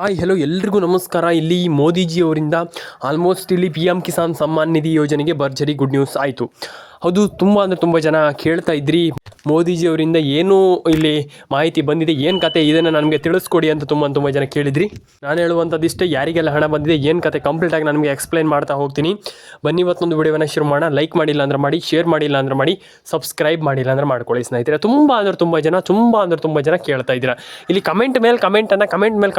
Hi hello ಎಲ್ರಿಗೂ ನಮಸ್ಕಾರ. ಇಲ್ಲಿ ಮೋದಿಜಿಯವರಿಂದ ಆಲ್ಮೋಸ್ಟ್ ಇಲ್ಲಿ ಪಿ ಎಮ್ ಕಿಸಾನ್ ಸಮ್ಮಾನ್ ನಿಧಿ ಯೋಜನೆಗೆ ಭರ್ಜರಿ ಗುಡ್ ನ್ಯೂಸ್ ಆಯಿತು. ಅದು ತುಂಬ ಜನ ಕೇಳ್ತಾ ಇದ್ರಿ, ಮೋದಿಜಿಯವರಿಂದ ಏನು ಇಲ್ಲಿ ಮಾಹಿತಿ ಬಂದಿದೆ, ಏನು ಕತೆ ಇದನ್ನು ನನಗೆ ತಿಳಿಸ್ಕೊಡಿ ಅಂತ ತುಂಬ ಜನ ಕೇಳಿದ್ರಿ. ನಾನು ಹೇಳುವಂಥದ್ದಿಷ್ಟೇ, ಯಾರಿಗೆಲ್ಲ ಹಣ ಬಂದಿದೆ ಏನು ಕತೆ ಕಂಪ್ಲೀಟಾಗಿ ನಾನು ನಿಮಗೆ ಎಕ್ಸ್ಪ್ಲೈನ್ ಮಾಡ್ತಾ ಹೋಗ್ತೀನಿ. ಬನ್ನಿ ಇವತ್ತೊಂದು ವಿಡಿಯೋವನ್ನು ಶುರು ಮಾಡೋಣ. ಲೈಕ್ ಮಾಡಿಲ್ಲ ಅಂದ್ರೆ ಮಾಡಿ, ಶೇರ್ ಮಾಡಿಲ್ಲ ಅಂದ್ರೆ ಮಾಡಿ, ಸಬ್ಸ್ಕ್ರೈಬ್ ಮಾಡಿಲ್ಲ ಅಂದ್ರೆ ಮಾಡ್ಕೊಳ್ಳಿ ಸ್ನೇಹಿತರೆ. ತುಂಬ ಜನ ಕೇಳ್ತಾ ಇದ್ದೀರಾ. ಇಲ್ಲಿ ಕಮೆಂಟ್ ಮೇಲೆ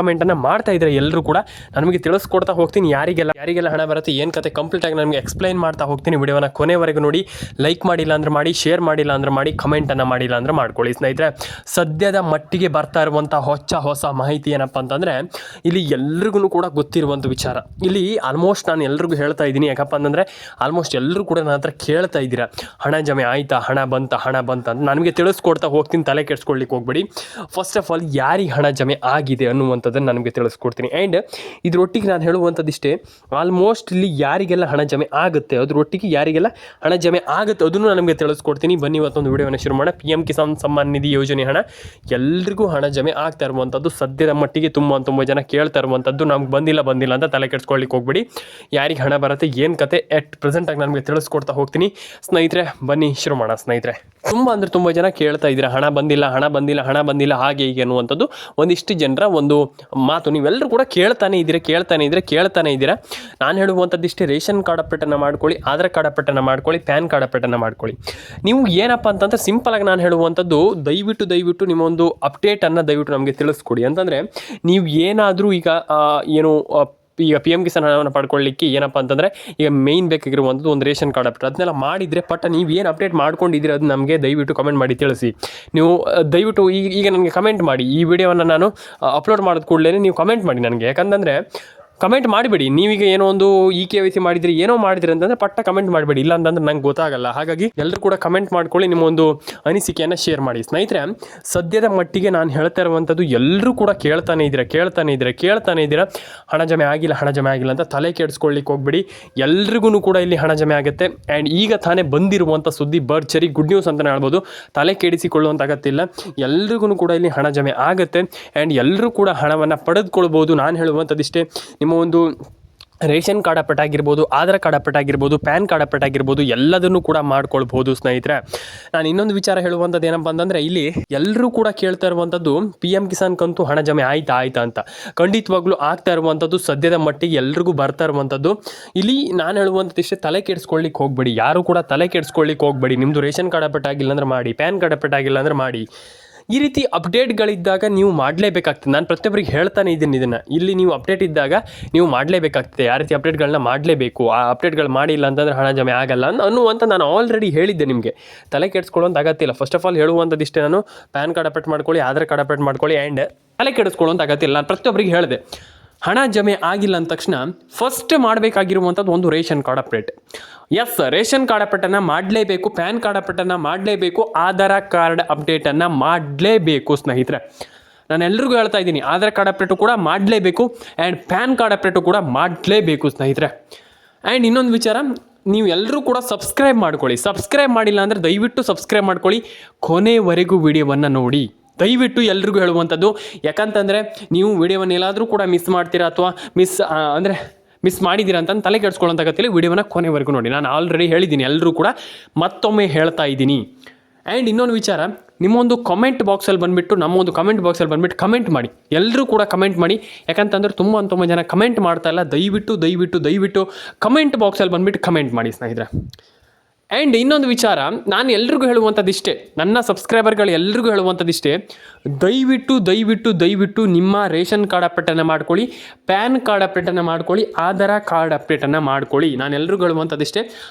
ಕಮೆಂಟನ್ನು ಮಾಡ್ತಾ ಇದ್ದಾರೆ ಎಲ್ಲರೂ ಕೂಡ. ನನಗೆ ತಿಳಿಸ್ಕೊಡ್ತಾ ಹೋಗ್ತೀನಿ ಯಾರಿಗೆಲ್ಲ ಹಣ ಬರುತ್ತೆ, ಏನು ಕತೆ ಕಂಪ್ಲೀಟಾಗಿ ನನಗೆ ಎಕ್ಸ್ಪ್ಲೈನ್ ಮಾಡ್ತಾ ಹೋಗ್ತೀನಿ. ವಿಡಿಯೋನ ಕೊನೆವರೆಗೂ ನೋಡಿ. ಲೈಕ್ ಮಾಡಿಲ್ಲ ಅಂದ್ರೆ ಮಾಡಿ, ಶೇರ್ ಮಾಡಿಲ್ಲ ಅಂದ್ರೆ ಮಾಡಿ, ಕಮೆಂಟನ್ನು ಮಾಡಿಲ್ಲ ಅಂದ್ರೆ ಮಾಡ್ಕೊಳ್ಳಿ ಸ್ನೇಹಿತರೆ. ಸದ್ಯದ ಮಟ್ಟಿಗೆ ಬರ್ತಾ ಇರುವಂಥ ಹೊಸ ಮಾಹಿತಿ ಏನಪ್ಪ ಅಂತಂದರೆ, ಇಲ್ಲಿ ಎಲ್ರಿಗೂ ಕೂಡ ಗೊತ್ತಿರುವಂಥ ವಿಚಾರ. ಇಲ್ಲಿ ಆಲ್ಮೋಸ್ಟ್ ನಾನು ಎಲ್ರಿಗೂ ಹೇಳ್ತಾ ಇದ್ದೀನಿ, ಯಾಕಪ್ಪ ಅಂತಂದರೆ ಆಲ್ಮೋಸ್ಟ್ ಎಲ್ಲರೂ ಕೂಡ ನನ್ನ ಹತ್ರ ಕೇಳ್ತಾ ಇದ್ದೀರಾ, ಹಣ ಜಮೆ ಆಯಿತಾ, ಹಣ ಬಂತ ಅಂತ. ನನಗೆ ತಿಳಿಸ್ಕೊಡ್ತಾ ಹೋಗ್ತೀನಿ, ತಲೆ ಕೆಡಿಸ್ಕೊಳ್ಳಿಕ್ಕೆ ಹೋಗ್ಬೇಡಿ. ಫಸ್ಟ್ ಆಫ್ ಆಲ್ ಯಾರಿಗೆ ಹಣ ಜಮೆ ಆಗಿದೆ ಅನ್ನುವಂಥದ್ದನ್ನು ನನಗೆ ತಿಳಿಸ್ಕೊಡ್ತೀನಿ. ಆ್ಯಂಡ್ ಇದರೊಟ್ಟಿಗೆ ನಾನು ಹೇಳುವಂಥದ್ದಿಷ್ಟೇ, ಆಲ್ಮೋಸ್ಟ್ ಇಲ್ಲಿ ಯಾರಿಗೆಲ್ಲ ಹಣ ಜಮೆ ಆಗುತ್ತೆ ಅದರೊಟ್ಟಿಗೆ ಯಾರಿಗೆಲ್ಲ ಹಣ ಜಮೆ ಆಗುತ್ತೆ ಅದನ್ನು ನಮಗೆ ತಿಳಿಸ್ಕೊಡ್ತೀನಿ. ಬನ್ನಿ ಇವತ್ತೊಂದು ವಿಡಿಯೋವನ್ನು ಶುರು ಮಾಡೋಣ. ಪಿ ಎಮ್ ಕಿಸಾನ್ ಸಮ್ಮಾನ್ ನಿಧಿ ಯೋಜನೆ ಹಣ ಎಲ್ರಿಗೂ ಹಣ ಜಮೆ ಆಗ್ತಾ ಇರುವಂಥದ್ದು ಸದ್ಯದ ಮಟ್ಟಿಗೆ ತುಂಬ ಜನ ಕೇಳ್ತಾ ಇರುವಂಥದ್ದು. ನಮ್ಗೆ ಬಂದಿಲ್ಲ ಅಂತ ತಲೆ ಕೆಡಿಸ್ಕೊಳ್ಳಿಕ್ಕೆ ಹೋಗ್ಬೇಡಿ. ಯಾರಿಗೆ ಹಣ ಬರುತ್ತೆ ಏನು ಕತೆ ಎಟ್ ಪ್ರೆಸೆಂಟಾಗಿ ನಮಗೆ ತಿಳಿಸ್ಕೊಡ್ತಾ ಹೋಗ್ತೀನಿ ಸ್ನೇಹಿತರೆ. ಬನ್ನಿ ಶುರು ಮಾಡೋಣ ಸ್ನೇಹಿತರೆ. ತುಂಬ ಜನ ಕೇಳ್ತಾ ಇದ್ದೀರಾ, ಹಣ ಬಂದಿಲ್ಲ ಹಾಗೆ ಹೀಗೆ ಅನ್ನುವಂಥದ್ದು ಒಂದಿಷ್ಟು ಜನರ ಒಂದು ಮಾತು. ನೀವೆಲ್ಲರೂ ಕೂಡ ಕೇಳ್ತಾನೆ ಇದ್ದೀರಾ. ನಾನು ಹೇಳುವಂಥದ್ದಿಷ್ಟೇ, ರೇಷನ್ ಕಾರ್ಡ್ ಅಪ್ಡೇಟನ್ನು ಮಾಡ್ಕೊಳ್ಳಿ, ಆಧಾರ್ ಕಾರ್ಡ್ ಅಪ್ಡೇಟನ್ನು ಮಾಡ್ಕೊಳ್ಳಿ, ಪ್ಯಾನ್ ಕಾರ್ಡ್ ಅಪ್ಡೇಟನ್ನು ಮಾಡ್ಕೊಳ್ಳಿ. ನೀವು ಏನಪ್ಪ ಅಂತಂದರೆ ಸಿಂಪಲಾಗಿ ನಾನು ಹೇಳುವಂಥದ್ದು, ದಯವಿಟ್ಟು ನಿಮ್ಮ ಒಂದು ಅಪ್ಡೇಟನ್ನು ದಯವಿಟ್ಟು ನಮಗೆ ತಿಳಿಸ್ಕೊಡಿ. ಅಂತಂದರೆ ನೀವು ಏನಾದರೂ ಈಗ ಪಿ ಎಮ್ ಕಿಸಾನ್ ಹಣವನ್ನು ಪಡ್ಕೊಳ್ಳಿಕ್ಕೆ ಏನಪ್ಪ ಅಂತಂದರೆ, ಈಗ ಮೇಯ್ನ್ ಬೇಕಾಗಿರುವಂಥದ್ದು ಒಂದು ರೇಷನ್ ಕಾರ್ಡ್ ಅಪ್ಡೇಟ್. ಅದನ್ನೆಲ್ಲ ಮಾಡಿದರೆ ನೀವು ಏನು ಅಪ್ಡೇಟ್ ಮಾಡ್ಕೊಂಡಿದ್ದೀರಿ ಅದು ನಮಗೆ ದಯವಿಟ್ಟು ಕಮೆಂಟ್ ಮಾಡಿ ತಿಳಿಸಿ. ನೀವು ದಯವಿಟ್ಟು ಈಗ ನನಗೆ ಕಮೆಂಟ್ ಮಾಡಿ. ಈ ವಿಡಿಯೋವನ್ನು ನಾನು ಅಪ್ಲೋಡ್ ಮಾಡಿದ ಕೂಡಲೇ ನೀವು ಕಮೆಂಟ್ ಮಾಡಿ ನನಗೆ. ಯಾಕಂತಂದರೆ ಕಮೆಂಟ್ ಮಾಡಿಬಿಡಿ. ನೀವೀಗ ಏನೋ ಒಂದು KYC ಮಾಡಿದ್ರಿ, ಏನೋ ಮಾಡಿದ್ರಿ ಅಂತಂದರೆ ಕಮೆಂಟ್ ಮಾಡಬೇಡಿ, ಇಲ್ಲ ಅಂತಂದ್ರೆ ನಂಗೆ ಗೊತ್ತಾಗಲ್ಲ. ಹಾಗಾಗಿ ಎಲ್ಲರೂ ಕೂಡ ಕಮೆಂಟ್ ಮಾಡ್ಕೊಳ್ಳಿ, ನಿಮ್ಮ ಒಂದು ಅನಿಸಿಕೆಯನ್ನು ಶೇರ್ ಮಾಡಿ ಸ್ನೇಹಿತರೆ. ಸದ್ಯದ ಮಟ್ಟಿಗೆ ನಾನು ಹೇಳ್ತಾ ಇರುವಂಥದ್ದು, ಎಲ್ಲರೂ ಕೂಡ ಕೇಳ್ತಾನೆ ಇದ್ದೀರಾ ಹಣ ಜಮೆ ಆಗಿಲ್ಲ ಅಂತ ತಲೆ ಕೆಡಿಸ್ಕೊಳ್ಳಿಕ್ಕೆ ಹೋಗ್ಬೇಡಿ. ಎಲ್ರಿಗೂ ಕೂಡ ಇಲ್ಲಿ ಹಣ ಜಮೆ ಆಗುತ್ತೆ. ಆ್ಯಂಡ್ ಈಗ ತಾನೇ ಬಂದಿರುವಂಥ ಸುದ್ದಿ ಭರ್ಜರಿ ಗುಡ್ ನ್ಯೂಸ್ ಅಂತಲೇ ಹೇಳ್ಬೋದು. ತಲೆ ಕೆಡಿಸಿಕೊಳ್ಳುವಂಥ ಅಗತ್ಯ, ಎಲ್ರಿಗೂ ಕೂಡ ಇಲ್ಲಿ ಹಣ ಜಮೆ ಆಗುತ್ತೆ. ಆ್ಯಂಡ್ ಎಲ್ಲರೂ ಕೂಡ ಹಣವನ್ನು ಪಡೆದುಕೊಳ್ಬೋದು. ನಾನು ಹೇಳುವಂಥದ್ದಿಷ್ಟೇ, ನಿಮ್ಮ ಒಂದು ರೇಷನ್ ಕಾರ್ಡ್ ಅಪ್ಡೇಟ್ ಆಗಿರ್ಬೋದು, ಆಧಾರ್ ಕಾರ್ಡ್ ಅಪ್ಡೇಟ್ ಆಗಿರ್ಬೋದು, ಪ್ಯಾನ್ ಕಾರ್ಡ್ ಅಪ್ಡೇಟ್ ಆಗಿರ್ಬೋದು, ಎಲ್ಲದನ್ನು ಕೂಡ ಮಾಡ್ಕೊಳ್ಬೋದು ಸ್ನೇಹಿತರೆ. ನಾನು ಇನ್ನೊಂದು ವಿಚಾರ ಹೇಳುವಂಥದ್ದು ಏನಪ್ಪ ಅಂತಂದರೆ, ಇಲ್ಲಿ ಎಲ್ಲರೂ ಕೂಡ ಕೇಳ್ತಾ ಇರುವಂಥದ್ದು, ಪಿ ಎಮ್ ಕಿಸಾನ್ ಕಂತು ಹಣ ಜಮೆ ಆಯ್ತಾ ಅಂತ. ಖಂಡಿತವಾಗ್ಲೂ ಆಗ್ತಾ ಇರುವಂಥದ್ದು, ಸದ್ಯದ ಮಟ್ಟಿಗೆ ಎಲ್ರಿಗೂ ಬರ್ತಾ ಇರುವಂಥದ್ದು. ಇಲ್ಲಿ ನಾನು ಹೇಳುವಂಥದ್ದು ಇಷ್ಟೇ, ತಲೆ ಕೆಡಿಸ್ಕೊಳ್ಳಿಕ್ಕೆ ಹೋಗ್ಬೇಡಿ. ಯಾರು ಕೂಡ ತಲೆ ಕೆಡಿಸ್ಕೊಳ್ಳಿಕ್ಕೆ ಹೋಗ್ಬೇಡಿ. ನಿಮ್ಮದು ರೇಷನ್ ಕಾರ್ಡ್ ಅಪ್ಡೇಟ್ ಆಗಿಲ್ಲ ಅಂದರೆ ಮಾಡಿ, ಪ್ಯಾನ್ ಕಾರ್ಡ್ ಅಪ್ಡೇಟ್ ಆಗಿಲ್ಲ ಅಂದರೆ ಮಾಡಿ. ಈ ರೀತಿ ಅಪ್ಡೇಟ್ಗಳಿದ್ದಾಗ ನೀವು ಮಾಡಲೇಬೇಕಾಗ್ತದೆ. ನಾನು ಪ್ರತಿಯೊಬ್ಬರಿಗೆ ಹೇಳ್ತಾನೆ ಇದ್ದೀನಿ ಇದನ್ನು. ಇಲ್ಲಿ ನೀವು ಅಪ್ಡೇಟ್ ಇದ್ದಾಗ ನೀವು ಮಾಡಲೇಬೇಕಾಗ್ತದೆ. ಯಾವ ರೀತಿ ಅಪ್ಡೇಟ್ಗಳನ್ನ ಮಾಡಲೇಬೇಕು. ಆ ಅಪ್ಡೇಟ್ಗಳು ಮಾಡಿಲ್ಲ ಅಂತಂದರೆ ಹಣ ಜಮೆ ಆಗಲ್ಲ ಅನ್ನುವಂಥ ನಾನು ಆಲ್ರೆಡಿ ಹೇಳಿದ್ದೆ. ನಿಮಗೆ ತಲೆ ಕೆಡಿಸ್ಕೊಳ್ಳೋಂಥ ಅಗತ್ಯ ಇಲ್ಲ. ಫಸ್ಟ್ ಆಫ್ ಆಲ್ ಹೇಳುವಂಥದ್ದು ಇಷ್ಟೇ, ನಾನು ಪ್ಯಾನ್ ಕಾರ್ಡ್ ಅಪ್ಡೇಟ್ ಮಾಡ್ಕೊಳ್ಳಿ, ಆಧಾರ್ ಕಾರ್ಡ್ ಅಪ್ಡೇಟ್ ಮಾಡ್ಕೊಳ್ಳಿ. ಆ್ಯಂಡ್ ತಲೆ ಕೆಡಿಸ್ಕೊಳ್ಳೋಂಥ ಅಗತ್ಯ ಇಲ್ಲ. ನಾನು ಪ್ರತಿಯೊಬ್ಬರಿಗೆ ಹೇಳಿದೆ, ಹಣ ಜಮೆ ಆಗಿಲ್ಲ ಅಂದ ತಕ್ಷಣ ಫಸ್ಟ್ ಮಾಡಬೇಕಾಗಿರುವಂಥದ್ದು ಒಂದು ration card update. Yes, ration card ಅಪ್ಡೇಟನ್ನು ಮಾಡಲೇಬೇಕು, ಪ್ಯಾನ್ ಕಾರ್ಡ್ ಅಪ್ಡೇಟನ್ನು ಮಾಡಲೇಬೇಕು, ಆಧಾರ್ ಕಾರ್ಡ್ ಅಪ್ಡೇಟನ್ನು ಮಾಡಲೇಬೇಕು ಸ್ನೇಹಿತರೆ. ನಾನು ಎಲ್ರಿಗೂ ಹೇಳ್ತಾ ಇದ್ದೀನಿ, ಆಧಾರ್ ಕಾರ್ಡ್ ಅಪ್ಡೇಟು ಕೂಡ ಮಾಡಲೇಬೇಕು ಆ್ಯಂಡ್ ಪ್ಯಾನ್ ಕಾರ್ಡ್ ಅಪ್ಡೇಟು ಕೂಡ ಮಾಡಲೇಬೇಕು ಸ್ನೇಹಿತರೆ. ಆ್ಯಂಡ್ ಇನ್ನೊಂದು ವಿಚಾರ, ನೀವು ಎಲ್ಲರೂ ಕೂಡ ಸಬ್ಸ್ಕ್ರೈಬ್ ಮಾಡ್ಕೊಳ್ಳಿ. ಸಬ್ಸ್ಕ್ರೈಬ್ ಮಾಡಿಲ್ಲ ಅಂದರೆ ದಯವಿಟ್ಟು ಸಬ್ಸ್ಕ್ರೈಬ್ ಮಾಡ್ಕೊಳ್ಳಿ. ಕೊನೆವರೆಗೂ ವಿಡಿಯೋವನ್ನು ನೋಡಿ. ದಯವಿಟ್ಟು ಎಲ್ರಿಗೂ ಹೇಳುವಂಥದ್ದು, ಯಾಕಂತಂದರೆ ನೀವು ವಿಡಿಯೋವನ್ನು ಎಲ್ಲಾದರೂ ಕೂಡ ಮಿಸ್ ಮಾಡ್ತೀರಾ ಅಥವಾ ಮಿಸ್ ಮಾಡಿದ್ದೀರಾ ಅಂತ ತಲೆ ಕೆಡಿಸ್ಕೊಳ್ಳೋಂಥ ಅಗತ್ಯ ಇಲ್ಲ. ವಿಡಿಯೋನ ಕೊನೆವರೆಗೂ ನೋಡಿ. ನಾನು ಆಲ್ರೆಡಿ ಹೇಳಿದ್ದೀನಿ, ಎಲ್ಲರೂ ಕೂಡ ಮತ್ತೊಮ್ಮೆ ಹೇಳ್ತಾ ಇದ್ದೀನಿ. ಆ್ಯಂಡ್ ಇನ್ನೊಂದು ವಿಚಾರ, ನಿಮ್ಮೊಂದು ಕಮೆಂಟ್ ಬಾಕ್ಸಲ್ಲಿ ಬಂದುಬಿಟ್ಟು ಕಮೆಂಟ್ ಮಾಡಿ. ಎಲ್ಲರೂ ಕೂಡ ಕಮೆಂಟ್ ಮಾಡಿ. ಯಾಕಂತಂದರೆ ತುಂಬ ಜನ ಕಮೆಂಟ್ ಮಾಡ್ತಾಯಿಲ್ಲ. ದಯವಿಟ್ಟು ಕಮೆಂಟ್ ಬಾಕ್ಸಲ್ಲಿ ಬಂದುಬಿಟ್ಟು ಕಮೆಂಟ್ ಮಾಡಿ ಸ್ನೇಹಿತರೆ. ಆ್ಯಂಡ್ ಇನ್ನೊಂದು ವಿಚಾರ, ನಾನು ಎಲ್ರಿಗೂ ಹೇಳುವಂಥದ್ದಿಷ್ಟೇ, ನನ್ನ ಸಬ್ಸ್ಕ್ರೈಬರ್ಗಳು ಎಲ್ರಿಗೂ ಹೇಳುವಂಥದ್ದಿಷ್ಟೇ, ದಯವಿಟ್ಟು ನಿಮ್ಮ ರೇಷನ್ ಕಾರ್ಡ್ ಅಪ್ಡೇಟನ್ನು ಮಾಡ್ಕೊಳ್ಳಿ, ಪ್ಯಾನ್ ಕಾರ್ಡ್ ಅಪ್ಡೇಟನ್ನು ಮಾಡ್ಕೊಳ್ಳಿ, ಆಧಾರ್ ಕಾರ್ಡ್ ಅಪ್ಡೇಟನ್ನು ಮಾಡ್ಕೊಳ್ಳಿ. ನಾನು ಎಲ್ರಿಗೂ ಹೇಳುವಂಥದ್ದಿಷ್ಟೇ,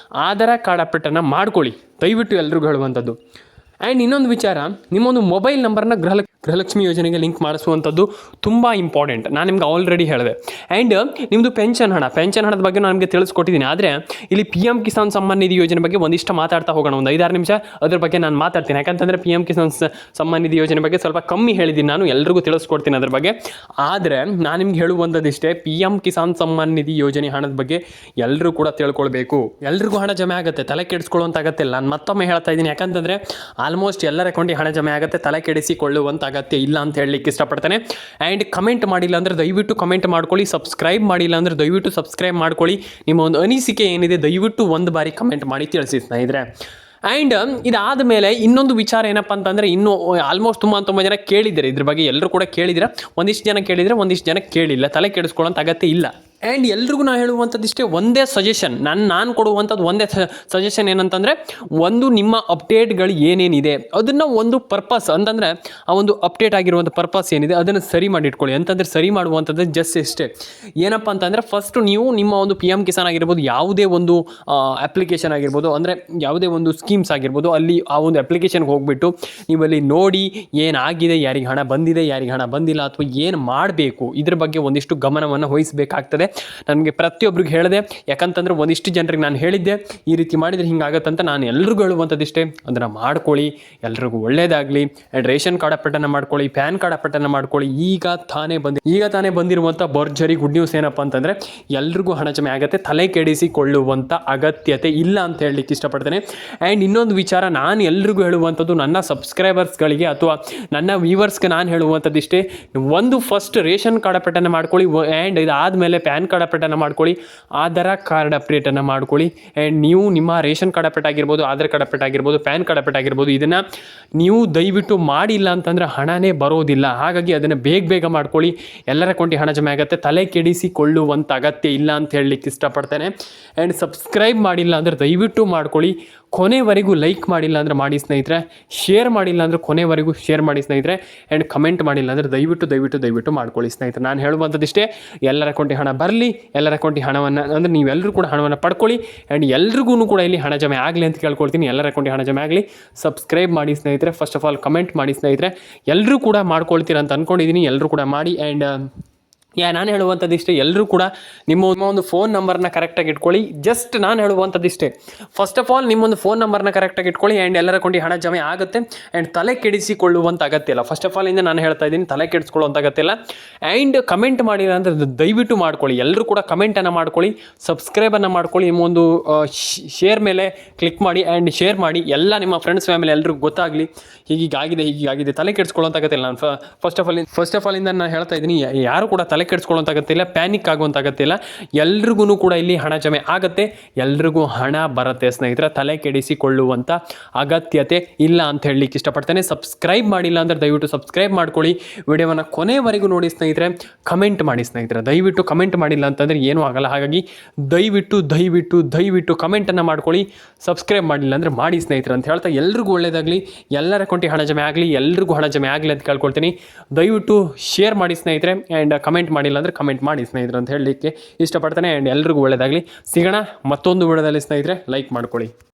ಆಧಾರ್ ಕಾರ್ಡ್ ಅಪ್ಡೇಟನ್ನು ಮಾಡ್ಕೊಳ್ಳಿ. ದಯವಿಟ್ಟು ಎಲ್ರಿಗೂ ಹೇಳುವಂಥದ್ದು. ಆ್ಯಂಡ್ ಇನ್ನೊಂದು ವಿಚಾರ, ನಿಮ್ಮೊಂದು ಮೊಬೈಲ್ ನಂಬರ್ನ ಗೃಹಲಕ್ಷ್ಮಿ ಯೋಜನೆಗೆ ಲಿಂಕ್ ಮಾಡಿಸುವಂಥದ್ದು ತುಂಬ ಇಂಪಾರ್ಟೆಂಟ್. ನಾನು ನಿಮ್ಗೆ ಆಲ್ರೆಡಿ ಹೇಳಿದೆ. ಆ್ಯಂಡ್ ನಿಮ್ಮದು ಪೆನ್ಷನ್ ಹಣದ ಬಗ್ಗೆ ನಾನು ನಿಮಗೆ ತಿಳಿಸ್ಕೊಟ್ಟಿದ್ದೀನಿ. ಆದರೆ ಇಲ್ಲಿ ಪಿ ಎಮ್ ಕಿಸಾನ್ ಸಮ್ಮಾನ್ ನಿಧಿ ಯೋಜನೆ ಬಗ್ಗೆ ಒಂದಿಷ್ಟು ಮಾತಾಡ್ತಾ ಹೋಗೋಣ. ಒಂದು 5-6 ನಿಮಿಷ ಅದ್ರ ಬಗ್ಗೆ ನಾನು ಮಾತಾಡ್ತೀನಿ. ಯಾಕಂತಂದರೆ ಪಿ ಎಮ್ ಕಿಸಾನ್ ಸಮ್ಮಾನ್ ನಿಧಿ ಯೋಜನೆ ಬಗ್ಗೆ ಸ್ವಲ್ಪ ಕಮ್ಮಿ ಹೇಳಿದ್ದೀನಿ, ನಾನು ಎಲ್ರಿಗೂ ತಿಳಿಸ್ಕೊಡ್ತೀನಿ ಅದ್ರ ಬಗ್ಗೆ. ಆದರೆ ನಾನು ನಿಮ್ಗೆ ಹೇಳುವಂಥದ್ದಿಷ್ಟೇ, ಪಿ ಎಮ್ ಕಿಸಾನ್ ಸಮ್ಮಾನ್ ನಿಧಿ ಯೋಜನೆ ಹಣದ ಬಗ್ಗೆ ಎಲ್ಲರೂ ಕೂಡ ತಿಳ್ಕೊಳ್ಬೇಕು. ಎಲ್ರಿಗೂ ಹಣ ಜಮೆ ಆಗುತ್ತೆ, ತಲೆ ಕೆಡಿಸ್ಕೊಳ್ಳುವಂಥ ಅಗತ್ಯ ಇಲ್ಲ. ನಾನು ಮತ್ತೊಮ್ಮೆ ಹೇಳ್ತಾ ಇದ್ದೀನಿ. ಯಾಕಂತಂದರೆ ಆಲ್ಮೋಸ್ಟ್ ಎಲ್ಲರ ಅಕೌಂಟಿಗೆ ಹಣ ಜಮೆ ಆಗುತ್ತೆ, ತಲೆ ಕೆಡಿಸಿಕೊಳ್ಳುವಂಥ ಅಗತ್ಯ ಇಲ್ಲ ಅಂತ ಹೇಳಲಿಕ್ಕೆ ಇಷ್ಟಪಡ್ತೇನೆ. ಆ್ಯಂಡ್ ಕಮೆಂಟ್ ಮಾಡಿಲ್ಲ ಅಂದರೆ ದಯವಿಟ್ಟು ಕಮೆಂಟ್ ಮಾಡ್ಕೊಳ್ಳಿ, ಸಬ್ಸ್ಕ್ರೈಬ್ ಮಾಡಿಲ್ಲ ಅಂದರೆ ದಯವಿಟ್ಟು ಸಬ್ಸ್ಕ್ರೈಬ್ ಮಾಡ್ಕೊಳ್ಳಿ. ನಿಮ್ಮ ಒಂದು ಅನಿಸಿಕೆ ಏನಿದೆ ದಯವಿಟ್ಟು ಒಂದು ಬಾರಿ ಕಮೆಂಟ್ ಮಾಡಿ ತಿಳಿಸಿ ಸ್ನೇಹಿತರೆ. ಆ್ಯಂಡ್ ಇದಾದ ಮೇಲೆ ಇನ್ನೊಂದು ವಿಚಾರ ಏನಪ್ಪ ಅಂತಂದರೆ, ಇನ್ನೂ ಆಲ್ಮೋಸ್ಟ್ ತುಂಬ ಜನ ಕೇಳಿದ್ದಾರೆ ಇದ್ರ ಬಗ್ಗೆ, ಎಲ್ಲರೂ ಕೂಡ ಕೇಳಿದ್ರೆ, ಒಂದಿಷ್ಟು ಜನ ಕೇಳಿದರೆ ಒಂದಿಷ್ಟು ಜನ ಕೇಳಿಲ್ಲ, ತಲೆ ಕೆಡಿಸ್ಕೊಳ್ಳೋಂಥ ಅಗತ್ಯ ಇಲ್ಲ. ಆ್ಯಂಡ್ ಎಲ್ರಿಗೂ ನಾನು ಹೇಳುವಂಥದ್ದಿಷ್ಟೇ, ಒಂದೇ ಸಜೆಷನ್, ನಾನು ಕೊಡುವಂಥದ್ದು ಒಂದೇ ಸಜೆಷನ್ ಏನಂತಂದರೆ, ಒಂದು ನಿಮ್ಮ ಅಪ್ಡೇಟ್ಗಳು ಏನೇನಿದೆ ಅದನ್ನು ಒಂದು ಪರ್ಪಸ್ ಅಂತಂದರೆ, ಆ ಒಂದು ಅಪ್ಡೇಟ್ ಆಗಿರುವಂಥ ಪರ್ಪಸ್ ಏನಿದೆ ಅದನ್ನು ಸರಿ ಮಾಡಿ ಇಟ್ಕೊಳ್ಳಿ. ಅಂತಂದರೆ ಸರಿ ಮಾಡುವಂಥದ್ದು ಜಸ್ಟ್ ಇಷ್ಟೇ. ಏನಪ್ಪ ಅಂತಂದರೆ, ಫಸ್ಟು ನೀವು ನಿಮ್ಮ ಒಂದು PM ಕಿಸಾನ್ ಆಗಿರ್ಬೋದು, ಯಾವುದೇ ಒಂದು ಅಪ್ಲಿಕೇಶನ್ ಆಗಿರ್ಬೋದು, ಅಂದರೆ ಯಾವುದೇ ಒಂದು ಸ್ಕೀಮ್ಸ್ ಆಗಿರ್ಬೋದು, ಅಲ್ಲಿ ಆ ಒಂದು ಅಪ್ಲಿಕೇಶನ್ಗೆ ಹೋಗಿಬಿಟ್ಟು ನೀವಲ್ಲಿ ನೋಡಿ ಏನಾಗಿದೆ, ಯಾರಿಗೆ ಹಣ ಬಂದಿದೆ, ಯಾರಿಗೆ ಹಣ ಬಂದಿಲ್ಲ, ಅಥವಾ ಏನು ಮಾಡಬೇಕು ಇದ್ರ ಬಗ್ಗೆ ಒಂದಿಷ್ಟು ಗಮನವನ್ನು ವಹಿಸಬೇಕಾಗ್ತದೆ. ನನಗೆ ಪ್ರತಿಯೊಬ್ಬರಿಗೆ ಹೇಳಿದೆ, ಯಾಕಂತಂದ್ರೆ ಒಂದಿಷ್ಟು ಜನರಿಗೆ ನಾನು ಹೇಳಿದ್ದೆ ಈ ರೀತಿ ಮಾಡಿದರೆ ಹಿಂಗಾಗತ್ತಂತ. ನಾನು ಎಲ್ರಿಗೂ ಹೇಳುವಂಥದ್ದಿಷ್ಟೇ, ಅದನ್ನು ಮಾಡ್ಕೊಳ್ಳಿ, ಎಲ್ರಿಗೂ ಒಳ್ಳೇದಾಗಲಿ. ಆ್ಯಂಡ್ ರೇಷನ್ ಕಾರ್ಡ್ ಅಪ್ಡೇಟನ್ನು ಮಾಡ್ಕೊಳ್ಳಿ, ಪ್ಯಾನ್ ಕಾರ್ಡ್ ಅಪ್ಡೇಟನ್ನು ಮಾಡ್ಕೊಳ್ಳಿ. ಈಗ ತಾನೇ ಬಂದಿರುವಂಥ ಭರ್ಜರಿ ಗುಡ್ ನ್ಯೂಸ್ ಏನಪ್ಪ ಅಂತಂದರೆ, ಎಲ್ರಿಗೂ ಹಣ ಜಮೆ ಆಗುತ್ತೆ, ತಲೆ ಕೆಡಿಸಿಕೊಳ್ಳುವಂಥ ಅಗತ್ಯತೆ ಇಲ್ಲ ಅಂತ ಹೇಳಲಿಕ್ಕೆ ಇಷ್ಟಪಡ್ತೇನೆ. ಆ್ಯಂಡ್ ಇನ್ನೊಂದು ವಿಚಾರ ನಾನು ಎಲ್ರಿಗೂ ಹೇಳುವಂಥದ್ದು, ನನ್ನ ಸಬ್ಸ್ಕ್ರೈಬರ್ಸ್ಗಳಿಗೆ ಅಥವಾ ನನ್ನ ವ್ಯೂವರ್ಸ್ಗೆ ನಾನು ಹೇಳುವಂಥದ್ದಿಷ್ಟೇ, ಒಂದು ಫಸ್ಟ್ ರೇಷನ್ ಕಾರ್ಡ್ ಅಪ್ಡೇಟನ್ನು ಮಾಡ್ಕೊಳ್ಳಿ. ಆ್ಯಂಡ್ ಇದಾದಮೇಲೆ ಪ್ಯಾನ್ ಕಾರ್ಡ್ ಅಪ್ಡೇಟನ್ನು ಮಾಡ್ಕೊಳ್ಳಿ, ಆಧಾರ್ ಕಾರ್ಡ್ ಅಪ್ಡೇಟನ್ನು ಮಾಡ್ಕೊಳ್ಳಿ. ಆ್ಯಂಡ್ ನೀವು ನಿಮ್ಮ ರೇಷನ್ ಕಾರ್ಡ್ ಅಪ್ಡೇಟ್ ಆಗಿರ್ಬೋದು, ಆಧಾರ್ ಕಾರ್ಡ್ ಅಪ್ಡೇಟ್ ಆಗಿರ್ಬೋದು, ಪ್ಯಾನ್ ಕಾರ್ಡ್ ಅಪ್ಡೇಟ್ ಆಗಿರ್ಬೋದು, ಇದನ್ನು ನೀವು ದಯವಿಟ್ಟು ಮಾಡಿಲ್ಲ ಅಂತಂದರೆ ಹಣನೇ ಬರೋದಿಲ್ಲ. ಹಾಗಾಗಿ ಅದನ್ನು ಬೇಗ ಮಾಡ್ಕೊಳ್ಳಿ, ಎಲ್ಲರ ಅಕೌಂಟಿಗೆ ಹಣ ಜಮೆ ಆಗುತ್ತೆ, ತಲೆ ಕೆಡಿಸಿಕೊಳ್ಳುವಂಥ ಅಗತ್ಯ ಇಲ್ಲ ಅಂತ ಹೇಳಲಿಕ್ಕೆ ಇಷ್ಟಪಡ್ತೇನೆ. ಆ್ಯಂಡ್ ಸಬ್ಸ್ಕ್ರೈಬ್ ಮಾಡಿಲ್ಲ ಅಂದರೆ ದಯವಿಟ್ಟು ಮಾಡ್ಕೊಳ್ಳಿ, ಕೊನೆವರೆಗೂ ಲೈಕ್ ಮಾಡಿಲ್ಲ ಅಂದರೆ ಮಾಡಿ ಸ್ನೇಹಿತರೆ, ಶೇರ್ ಮಾಡಿಲ್ಲ ಅಂದರೆ ಕೊನೆವರೆಗೂ ಶೇರ್ ಮಾಡಿ ಸ್ನೇಹಿತರೆ. ಆ್ಯಂಡ್ ಕಮೆಂಟ್ ಮಾಡಿಲ್ಲ ಅಂದರೆ ದಯವಿಟ್ಟು ಮಾಡ್ಕೊಳ್ಳಿ ಸ್ನೇಹಿತರೆ. ನಾನು ಹೇಳುವಂಥದ್ದಿಷ್ಟೇ, ಎಲ್ಲರ ಅಕೌಂಟಿಗೆ ಹಣ ಬರಲಿ, ಎಲ್ಲರ ಅಕೌಂಟಿಗೆ ಹಣವನ್ನು ಅಂದರೆ ನೀವೆಲ್ಲರೂ ಕೂಡ ಹಣವನ್ನು ಪಡ್ಕೊಳ್ಳಿ. ಆ್ಯಂಡ್ ಎಲ್ರಿಗೂ ಕೂಡ ಇಲ್ಲಿ ಹಣ ಜಮೆ ಆಗಲಿ ಅಂತ ಕೇಳ್ಕೊಳ್ತೀನಿ. ಎಲ್ಲರ ಅಕೌಂಟಿಗೆ ಹಣ ಜಮೆ ಆಗಲಿ. ಸಬ್ಸ್ಕ್ರೈಬ್ ಮಾಡಿ ಸ್ನೇಹಿತರೆ, ಫಸ್ಟ್ ಆಫ್ ಆಲ್ ಕಮೆಂಟ್ ಮಾಡಿ ಸ್ನೇಹಿತರೆ. ಎಲ್ಲರೂ ಕೂಡ ಮಾಡ್ಕೊಳ್ತೀರ ಅಂತ ಅಂದ್ಕೊಂಡಿದ್ದೀನಿ, ಎಲ್ಲರೂ ಕೂಡ ಮಾಡಿ. ಆ್ಯಂಡ್ ನಾನು ಹೇಳುವಂಥದ್ದಿಷ್ಟೇ, ಎಲ್ಲರೂ ಕೂಡ ನಿಮ್ಮ ಒಂದು ಫೋನ್ ನಂಬರ್ನ ಕರೆಕ್ಟಾಗಿ ಇಟ್ಕೊಳ್ಳಿ. ಜಸ್ಟ್ ನಾನು ಹೇಳುವಂಥದ್ದಿಷ್ಟೇ, ಫಸ್ಟ್ ಆಫ್ ಆಲ್ ನಿಮ್ಮೊಂದು ಫೋನ್ ನಂಬರ್ನ ಕರೆಕ್ಟಾಗಿ ಇಟ್ಕೊಳ್ಳಿ. ಆ್ಯಂಡ್ ಎಲ್ಲರ ಅಕೌಂಟಿಗೆ ಹಣ ಜಮೆ ಆಗುತ್ತೆ. ಆ್ಯಂಡ್ ತಲೆ ಕೆಡಿಸಿಕೊಳ್ಳುವಂಥ ಅಗತ್ಯ ಇಲ್ಲ. ಫಸ್ಟ್ ಆಫ್ ಆಲ್ ಇಂದ ನಾನು ಹೇಳ್ತಾ ಇದ್ದೀನಿ, ತಲೆ ಕೆಡಿಸ್ಕೊಳ್ಳುವಂಥ ಅಗತ್ಯ ಇಲ್ಲ. ಆ್ಯಂಡ್ ಕಮೆಂಟ್ ಮಾಡಿಲ್ಲ ಅಂದರೆ ದಯವಿಟ್ಟು ಮಾಡ್ಕೊಳ್ಳಿ, ಎಲ್ಲರೂ ಕೂಡ ಕಮೆಂಟನ್ನು ಮಾಡ್ಕೊಳ್ಳಿ, ಸಬ್ಸ್ಕ್ರೈಬನ್ನು ಮಾಡ್ಕೊಳ್ಳಿ. ನಿಮ್ಮೊಂದು ಶೇರ್ ಮೇಲೆ ಕ್ಲಿಕ್ ಮಾಡಿ ಆ್ಯಂಡ್ ಶೇರ್ ಮಾಡಿ, ಎಲ್ಲ ನಿಮ್ಮ ಫ್ರೆಂಡ್ಸ್ ಫ್ಯಾಮಿಲಿ ಎಲ್ರಿಗೂ ಗೊತ್ತಾಗಲಿ, ಹೀಗಾಗಿದೆ, ತಲೆ ಕೆಡಿಸ್ಕೊಳ್ಳುವಂಥ ಅಗತ್ಯ ಇಲ್ಲ. ನಾನು ಫಸ್ಟ್ ಆಫ್ ಆಲ್ ಇಂದ ನಾನು ಹೇಳ್ತಾ ಇದ್ದೀನಿ, ಯಾರು ಕೂಡ ತಲೆ ಕೆಡಿಸ್ಕೊಳ್ಳುವಂಥ ಅಗತ್ಯ ಇಲ್ಲ, ಪ್ಯಾನಿಕ್ ಆಗುವಂಥ ಅಗತ್ಯ ಇಲ್ಲ. ಎಲ್ರಿಗೂ ಕೂಡ ಇಲ್ಲಿ ಹಣ ಜಮೆ ಆಗುತ್ತೆ, ಎಲ್ರಿಗೂ ಹಣ ಬರುತ್ತೆ ಸ್ನೇಹಿತರೆ. ತಲೆ ಕೆಡಿಸಿಕೊಳ್ಳುವಂಥ ಅಗತ್ಯತೆ ಇಲ್ಲ ಅಂತ ಹೇಳಲಿಕ್ಕೆ ಇಷ್ಟಪಡ್ತೇನೆ. ಸಬ್ಸ್ಕ್ರೈಬ್ ಮಾಡಿಲ್ಲ ಅಂದರೆ ದಯವಿಟ್ಟು ಸಬ್ಸ್ಕ್ರೈಬ್ ಮಾಡ್ಕೊಳ್ಳಿ. ವಿಡಿಯೋವನ್ನು ಕೊನೆವರೆಗೂ ನೋಡಿ ಸ್ನೇಹಿತರೆ, ಕಮೆಂಟ್ ಮಾಡಿ ಸ್ನೇಹಿತರೆ. ದಯವಿಟ್ಟು ಕಮೆಂಟ್ ಮಾಡಿಲ್ಲ ಅಂತಂದರೆ ಏನೂ ಆಗಲ್ಲ. ಹಾಗಾಗಿ ದಯವಿಟ್ಟು ಕಮೆಂಟನ್ನು ಮಾಡ್ಕೊಳ್ಳಿ. ಸಬ್ಸ್ಕ್ರೈಬ್ ಮಾಡಿಲ್ಲ ಅಂದರೆ ಮಾಡಿ ಸ್ನೇಹಿತರೆ ಅಂತ ಹೇಳ್ತಾ, ಎಲ್ರಿಗೂ ಒಳ್ಳೆಯದಾಗಲಿ, ಎಲ್ಲರ ಅಕೌಂಟಿಗೆ ಹಣ ಜಮೆ ಆಗಲಿ, ಎಲ್ರಿಗೂ ಹಣ ಜಮೆ ಆಗಲಿ ಅಂತ ಕೇಳ್ಕೊಳ್ತೀನಿ. ದಯವಿಟ್ಟು ಶೇರ್ ಮಾಡಿ ಸ್ನೇಹಿತರೆ. ಆ್ಯಂಡ್ ಕಮೆಂಟ್ ಮಾಡಿಲ್ಲ ಅಂದರೆ ಕಮೆಂಟ್ ಮಾಡಿ ಸ್ನೇಹಿತರೆ ಅಂತ ಹೇಳಲಿಕ್ಕೆ ಇಷ್ಟಪಡ್ತೇನೆ. ಆ್ಯಂಡ್ ಎಲ್ರಿಗೂ ಒಳ್ಳೆಯದಾಗಲಿ. ಸಿಗೋಣ ಮತ್ತೊಂದು ವಿಡಿಯೋದಲ್ಲಿ ಸ್ನೇಹಿತರೆ. ಲೈಕ್ ಮಾಡ್ಕೊಳ್ಳಿ.